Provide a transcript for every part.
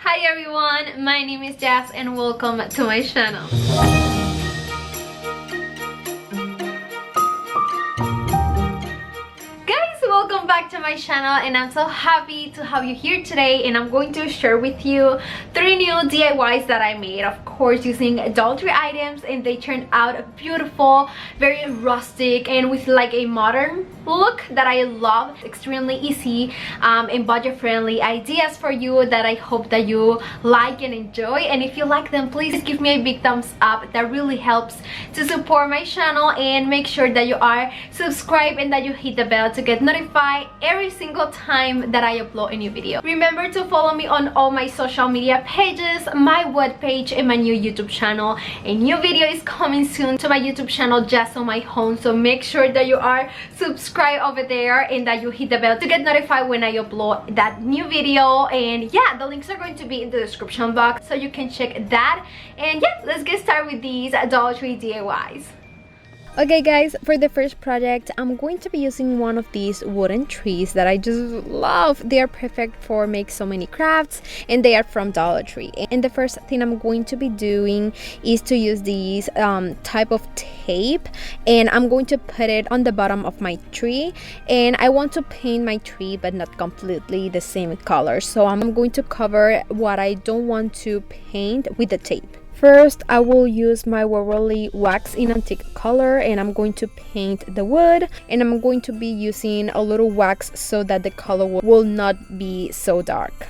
Hi everyone, my name is Jazz and welcome to my channel. Welcome back to my channel, and I'm so happy to have you here today. And I'm going to share with you 3 new DIYs that I made, of course using Dollar Tree items, and they turned out beautiful, very rustic and with like a modern look that I love. Extremely easy and budget friendly ideas for you that I hope that you like and enjoy. And if you like them, please give me a big thumbs up. That really helps to support my channel, and make sure that you are subscribed and that you hit the bell to get notified every single time that I upload a new video. Remember to follow me on all my social media pages, my webpage, and my new YouTube channel. A new video is coming soon to my YouTube channel, Jazomy Home, so make sure that you are subscribed over there and that you hit the bell to get notified when I upload that new video. And yeah, the links are going to be in the description box so you can check that. And yeah, let's get started with these Dollar Tree DIYs. Okay guys, for the first project, I'm going to be using one of these wooden trees that I just love. They are perfect for make so many crafts, and they are from Dollar Tree. And the first thing I'm going to be doing is to use these type of tape, and I'm going to put it on the bottom of my tree. And I want to paint my tree but not completely the same color, so I'm going to cover what I don't want to paint with the tape. First, I will use my Waverly wax in antique color, and I'm going to paint the wood, and I'm going to be using a little wax so that the color will not be so dark.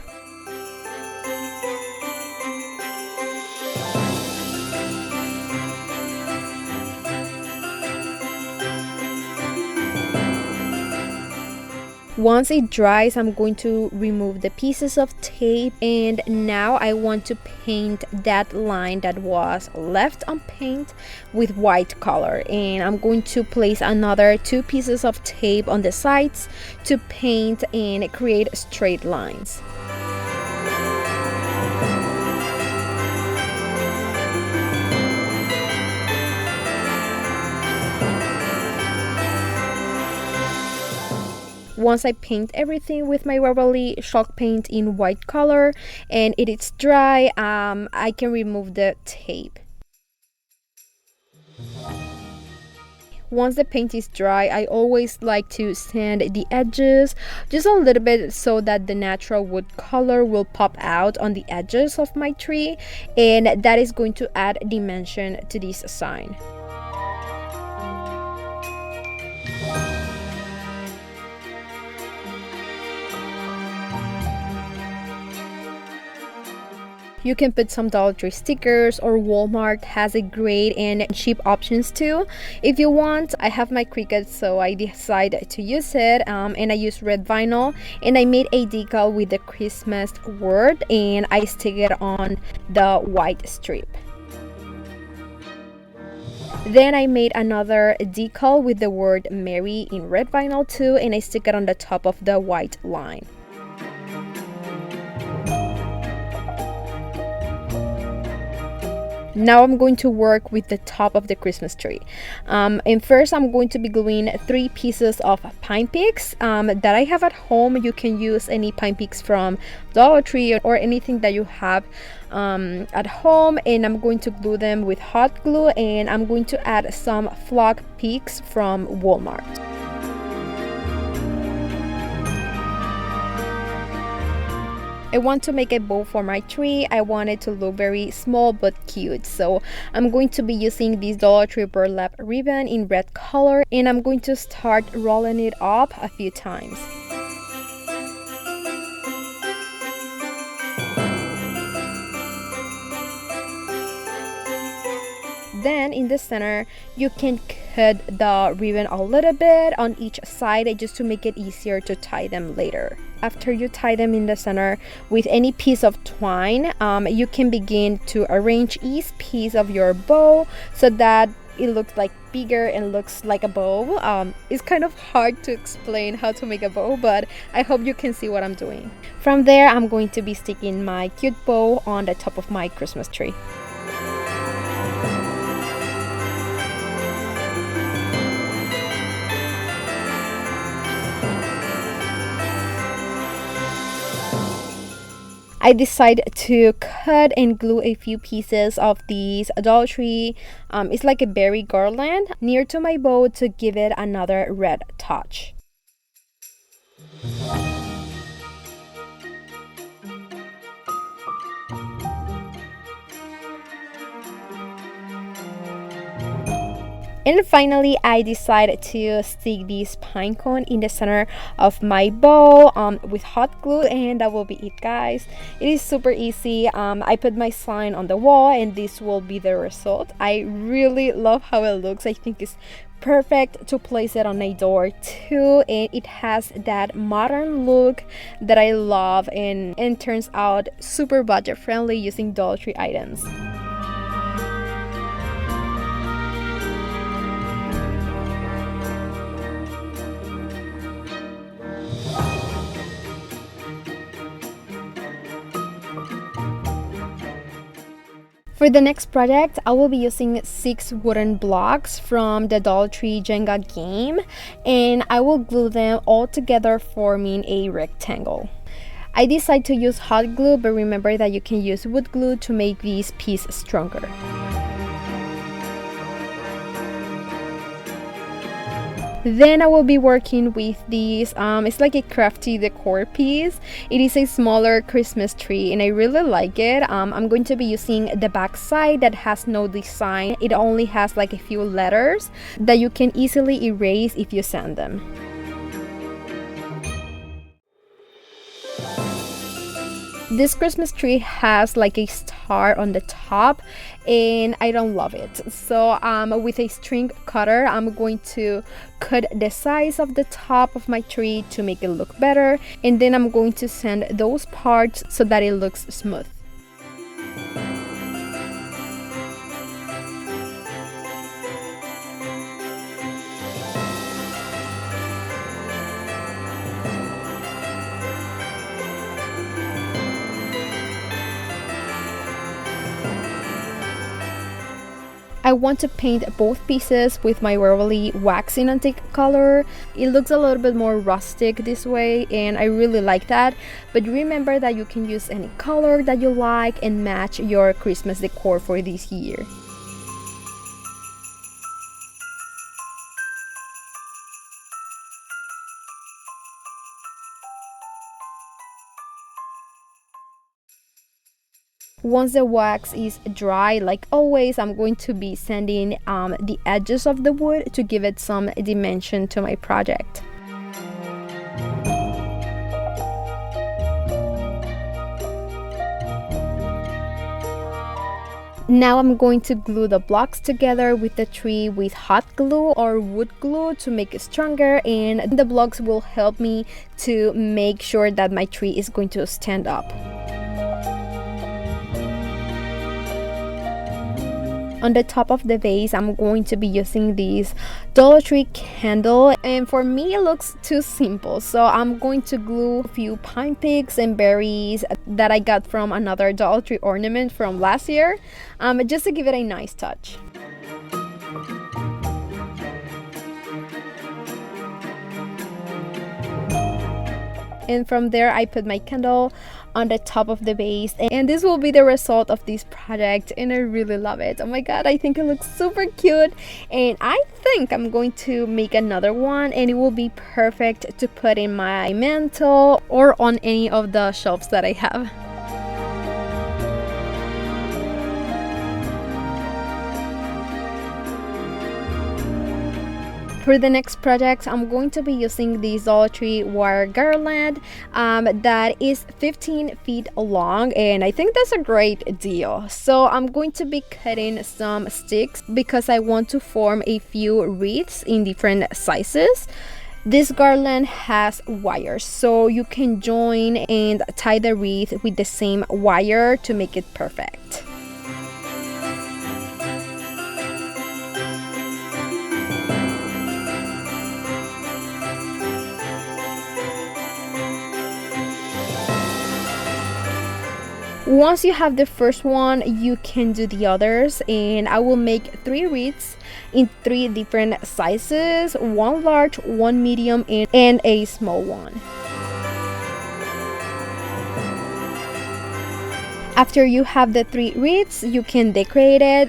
Once it dries, I'm going to remove the pieces of tape, and now I want to paint that line that was left unpainted with white color. And I'm going to place another 2 pieces of tape on the sides to paint and create straight lines. Once I paint everything with my Waverly chalk paint in white color and it is dry, I can remove the tape. Once the paint is dry, I always like to sand the edges just a little bit so that the natural wood color will pop out on the edges of my tree, and that is going to add dimension to this sign. You can put some Dollar Tree stickers, or Walmart has a great and cheap options too. If you want, I have my Cricut, so I decided to use it, and I use red vinyl, and I made a decal with the Christmas word, and I stick it on the white strip. Then I made another decal with the word Merry in red vinyl too, and I stick it on the top of the white line. Now I'm going to work with the top of the Christmas tree. And first I'm going to be gluing 3 pieces of pine picks that I have at home. You can use any pine picks from Dollar Tree or anything that you have at home, and I'm going to glue them with hot glue, and I'm going to add some flock picks from Walmart. I want to make a bow for my tree. I want it to look very small but cute, so I'm going to be using this Dollar Tree burlap ribbon in red color, and I'm going to start rolling it up a few times. Then in the center, you can cut the ribbon a little bit on each side just to make it easier to tie them later. After you tie them in the center with any piece of twine, you can begin to arrange each piece of your bow so that it looks like bigger and looks like a bow. It's kind of hard to explain how to make a bow, but I hope you can see what I'm doing. From there, I'm going to be sticking my cute bow on the top of my Christmas tree. I decided to cut and glue a few pieces of these adultery. It's like a berry garland near to my bow to give it another red touch. And finally, I decided to stick this pine cone in the center of my bow with hot glue, and that will be it, guys. It is super easy. I put my sign on the wall, and this will be the result. I really love how it looks. I think it's perfect to place it on a door too, and it has that modern look that I love, and turns out super budget friendly using Dollar Tree items. For the next project, I will be using 6 wooden blocks from the Dollar Tree Jenga game, and I will glue them all together, forming a rectangle. I decided to use hot glue, but remember that you can use wood glue to make this piece stronger. Then I will be working with these, it's like a crafty decor piece. It is a smaller Christmas tree and I really like it. I'm going to be using the back side that has no design. It only has like a few letters that you can easily erase if you sand them. This Christmas tree has like a star on the top and I don't love it. So with a string cutter, I'm going to cut the size of the top of my tree to make it look better. And then I'm going to sand those parts so that it looks smooth. I want to paint both pieces with my Waverly Waxing Antique color. It looks a little bit more rustic this way and I really like that. But remember that you can use any color that you like and match your Christmas decor for this year. Once the wax is dry, like always, I'm going to be sanding the edges of the wood to give it some dimension to my project. Now I'm going to glue the blocks together with the tree with hot glue or wood glue to make it stronger, and the blocks will help me to make sure that my tree is going to stand up. On the top of the vase, I'm going to be using this Dollar Tree candle, and for me it looks too simple, so I'm going to glue a few pine pigs and berries that I got from another Dollar Tree ornament from last year, just to give it a nice touch. And from there I put my candle on the top of the vase, and this will be the result of this project, and I really love it. Oh my god, I think it looks super cute, and I think I'm going to make another one, and it will be perfect to put in my mantle or on any of the shelves that I have. For the next project, I'm going to be using this Dollar Tree wire garland that is 15 feet long, and I think that's a great deal. So I'm going to be cutting some sticks because I want to form a few wreaths in different sizes. This garland has wires, so you can join and tie the wreath with the same wire to make it perfect. Once you have the first one, you can do the others, and I will make 3 wreaths in 3 different sizes, 1 large, 1 medium, and a small one. After you have the 3 wreaths, you can decorate it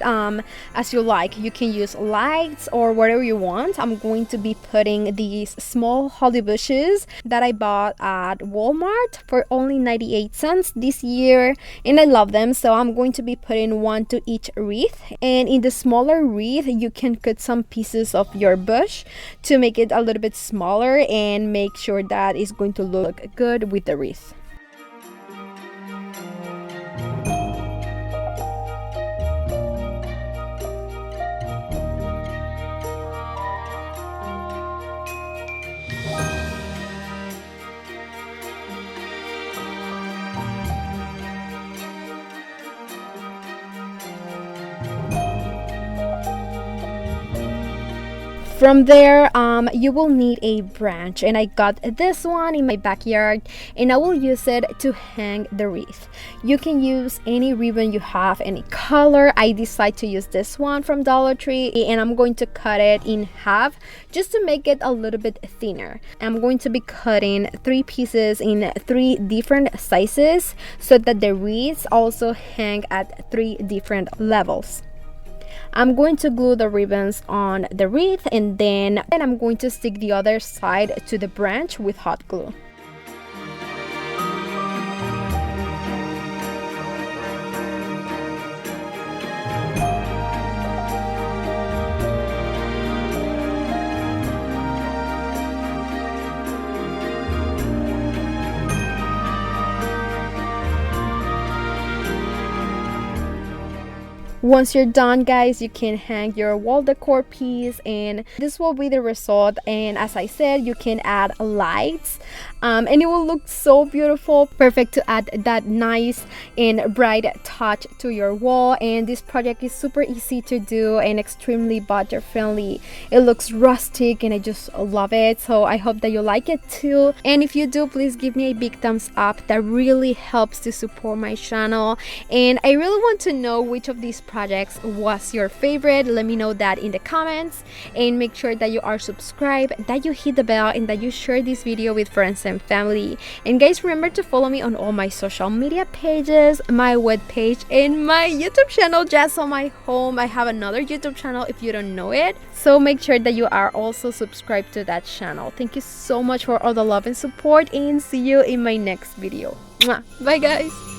as you like. You can use lights or whatever you want. I'm going to be putting these small holly bushes that I bought at Walmart for only 98 cents this year, and I love them. So I'm going to be putting 1 to each wreath, and in the smaller wreath you can cut some pieces of your bush to make it a little bit smaller and make sure that it's going to look good with the wreath. From there, you will need a branch, and I got this one in my backyard, and I will use it to hang the wreath. You can use any ribbon you have, any color. I decide to use this one from Dollar Tree, and I'm going to cut it in half just to make it a little bit thinner. I'm going to be cutting 3 pieces in 3 different sizes so that the wreaths also hang at 3 different levels. I'm going to glue the ribbons on the wreath, and then I'm going to stick the other side to the branch with hot glue. Once you're done, guys, you can hang your wall decor piece, and this will be the result. And as I said, you can add lights and it will look so beautiful, perfect to add that nice and bright touch to your wall. And this project is super easy to do and extremely budget friendly. It looks rustic and I just love it, so I hope that you like it too. And if you do, please give me a big thumbs up. That really helps to support my channel, and I really want to know which of these projects was your favorite. Let me know that in the comments, and make sure that you are subscribed, that you hit the bell, and that you share this video with friends and family. And guys, remember to follow me on all my social media pages, my webpage, and my YouTube channel, Jazomy Home. I have another YouTube channel if you don't know it, so make sure that you are also subscribed to that channel. Thank you so much for all the love and support, and see you in my next video. Mwah. Bye guys.